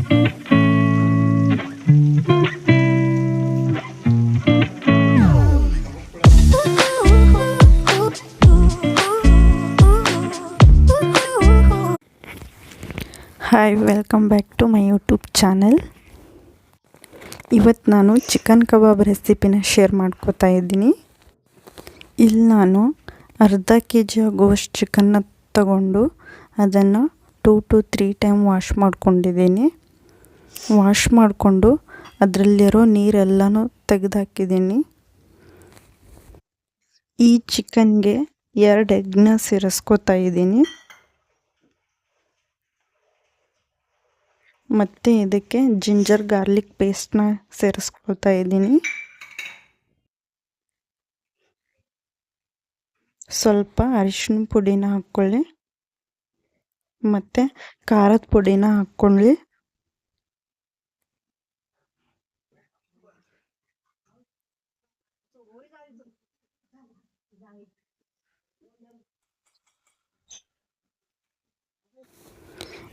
Hi, welcome back to my YouTube channel. ಇವತ್ತು ನಾನು chicken ಕಬಾಬ್ ರೆಸಿಪಿನ ಶೇರ್ ಮಾಡ್ಕೋತಾ ಇದ್ದೀನಿ. ಇಲ್ಲಿ ನಾನು ಅರ್ಧ kg ಆಗುವಷ್ಟು ಚಿಕನ್ನ ತಗೊಂಡು ಅದನ್ನು 2 to 3 ಟೈಮ್ ವಾಶ್ ಮಾಡ್ಕೊಂಡಿದ್ದೀನಿ. ವಾಶ್ ಮಾಡಿಕೊಂಡು ಅದರಲ್ಲಿರೋ ನೀರೆಲ್ಲನೂ ತೆಗೆದುಹಾಕಿದ್ದೀನಿ. ಈ ಚಿಕನ್ಗೆ 2 ಎಗ್ನ ಸೇರಿಸ್ಕೋತಾ ಇದ್ದೀನಿ. ಮತ್ತು ಇದಕ್ಕೆ ಜಿಂಜರ್ ಗಾರ್ಲಿಕ್ ಪೇಸ್ಟ್ನ ಸೇರಿಸ್ಕೊಳ್ತಾ ಇದ್ದೀನಿ. ಸ್ವಲ್ಪ ಅರಿಶಿನ ಪುಡಿನ ಹಾಕ್ಕೊಳ್ಳಿ ಮತ್ತು ಖಾರದ ಪುಡಿನ ಹಾಕ್ಕೊಳ್ಳಿ.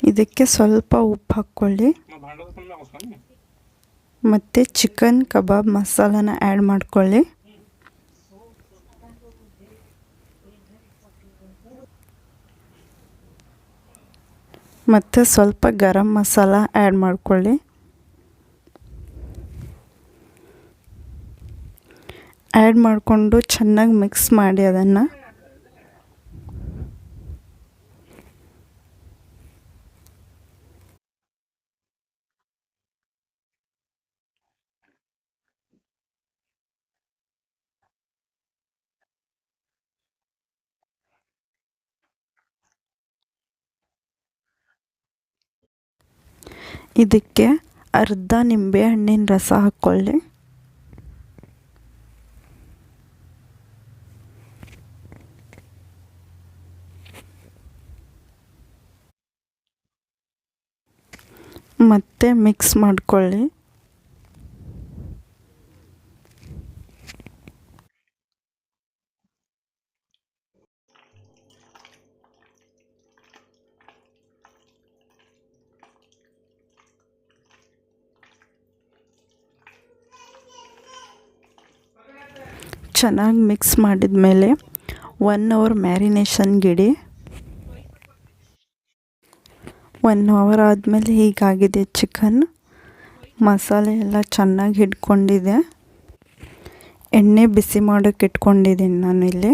ಇದಕ್ಕೆ ಸ್ವಲ್ಪ ಉಪ್ಪು ಹಾಕ್ಕೊಳ್ಳಿ ಮತ್ತು ಚಿಕನ್ ಕಬಾಬ್ ಮಸಾಲಾನ ಆ್ಯಡ್ ಮಾಡ್ಕೊಳ್ಳಿ. ಮತ್ತು ಸ್ವಲ್ಪ ಗರಂ ಮಸಾಲ ಆ್ಯಡ್ ಮಾಡ್ಕೊಳ್ಳಿ. ಆ್ಯಡ್ ಮಾಡಿಕೊಂಡು ಚೆನ್ನಾಗಿ ಮಿಕ್ಸ್ ಮಾಡಿ ಅದನ್ನು. ಇದಕ್ಕೆ ಅರ್ಧ ನಿಂಬೆ ಹಣ್ಣಿನ ರಸ ಹಾಕ್ಕೊಳ್ಳಿ. ಮತ್ತೆ ಮಿಕ್ಸ್ ಮಾಡ್ಕೊಳ್ಳಿ. ಚೆನ್ನಾಗಿ ಮಿಕ್ಸ್ ಮಾಡಿದ ಮೇಲೆ 1 hour ಮ್ಯಾರಿನೇಷನ್ಗೆ ಇಡಿ. 1 hour ಆದಮೇಲೆ ಹೀಗಾಗಿದೆ ಚಿಕನ್. ಮಸಾಲೆ ಎಲ್ಲ ಚೆನ್ನಾಗಿ ಹಿಡ್ಕೊಂಡಿದೆ. ಎಣ್ಣೆ ಬಿಸಿ ಮಾಡೋಕ್ಕೆ ಇಟ್ಕೊಂಡಿದ್ದೀನಿ ನಾನಿಲ್ಲಿ.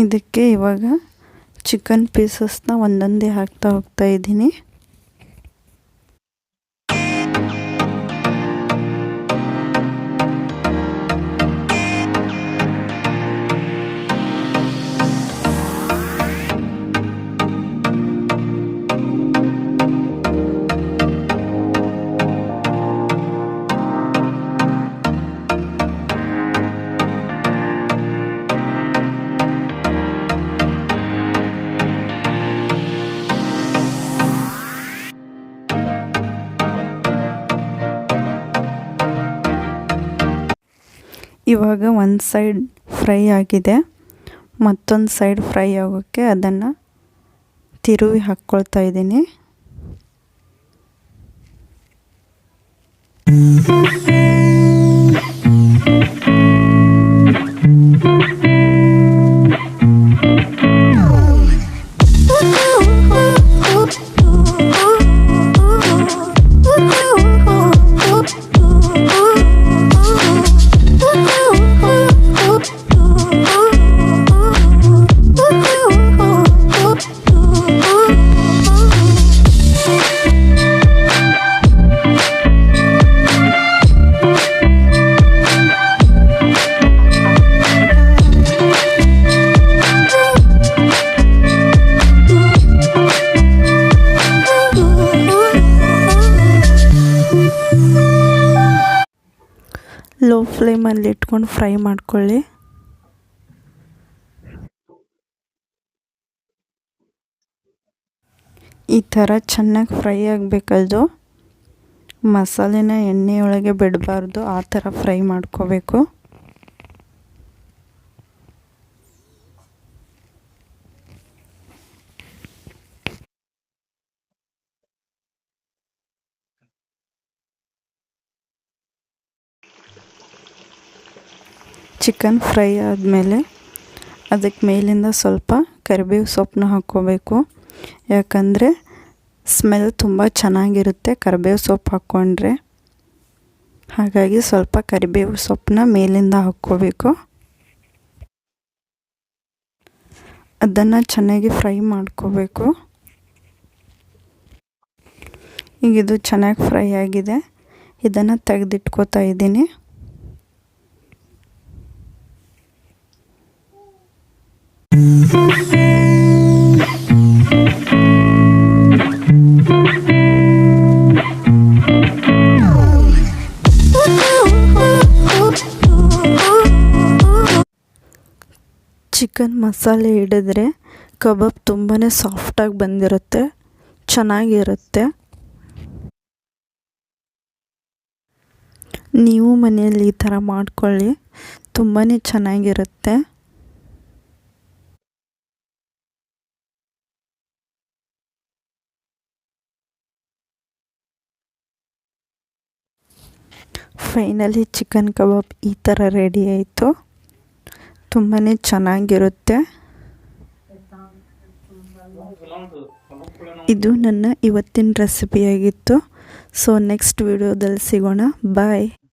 ಇದಕ್ಕೆ ಇವಾಗ ಚಿಕನ್ ಪೀಸಸ್ನ ಒಂದೊಂದೇ ಹಾಕ್ತಾ ಹೋಗ್ತಾ ಇದ್ದೀನಿ. ಇವಾಗ ಒಂದು ಸೈಡ್ ಫ್ರೈ ಆಗಿದೆ. ಮತ್ತೊಂದು ಸೈಡ್ ಫ್ರೈ ಆಗೋಕ್ಕೆ ಅದನ್ನು ತಿರುವಿ ಹಾಕ್ಕೊಳ್ತಾ ಇದ್ದೀನಿ. ಲೋ ಫ್ಲೇಮಲ್ಲಿ ಇಟ್ಕೊಂಡು ಫ್ರೈ ಮಾಡ್ಕೊಳ್ಳಿ. ಈ ಥರ ಚೆನ್ನಾಗಿ ಫ್ರೈ ಆಗಬೇಕದು. ಮಸಾಲೆನ ಎಣ್ಣೆಯೊಳಗೆ ಬಿಡಬಾರ್ದು, ಆ ಥರ ಫ್ರೈ ಮಾಡ್ಕೋಬೇಕು. ಚಿಕನ್ ಫ್ರೈ ಆದಮೇಲೆ ಅದಕ್ಕೆ ಮೇಲಿಂದ ಸ್ವಲ್ಪ ಕರಿಬೇವು ಸೊಪ್ಪನ್ನ ಹಾಕ್ಕೋಬೇಕು. ಯಾಕಂದರೆ ಸ್ಮೆಲ್ ತುಂಬ ಚೆನ್ನಾಗಿರುತ್ತೆ ಕರಿಬೇವು ಸೊಪ್ಪು ಹಾಕ್ಕೊಂಡ್ರೆ. ಹಾಗಾಗಿ ಸ್ವಲ್ಪ ಕರಿಬೇವು ಸೊಪ್ಪನ್ನ ಮೇಲಿಂದ ಹಾಕ್ಕೋಬೇಕು. ಅದನ್ನು ಚೆನ್ನಾಗಿ ಫ್ರೈ ಮಾಡ್ಕೋಬೇಕು. ಈಗ ಇದು ಚೆನ್ನಾಗಿ ಫ್ರೈ ಆಗಿದೆ. ಇದನ್ನು ತೆಗೆದಿಟ್ಕೋತಾ ಇದ್ದೀನಿ. ಚಿಕನ್ ಮಸಾಲೆ ಹಿಡಿದ್ರೆ ಕಬಾಬ್ ತುಂಬಾ ಸಾಫ್ಟಾಗಿ ಬಂದಿರುತ್ತೆ, ಚೆನ್ನಾಗಿರುತ್ತೆ. ನೀವು ಮನೆಯಲ್ಲಿ ಈ ಥರ ಮಾಡ್ಕೊಳ್ಳಿ, ತುಂಬಾ ಚೆನ್ನಾಗಿರುತ್ತೆ. ಫೈನಲಿ ಚಿಕನ್ ಕಬಾಬ್ ಈ ಥರ ರೆಡಿ ಆಯಿತು. ತುಂಬಾ ಚೆನ್ನಾಗಿರುತ್ತೆ. ಇದು ನನ್ನ ಇವತ್ತಿನ ರೆಸಿಪಿಯಾಗಿತ್ತು. ಸೊ ನೆಕ್ಸ್ಟ್ ವಿಡಿಯೋದಲ್ಲಿ ಸಿಗೋಣ. ಬಾಯ್.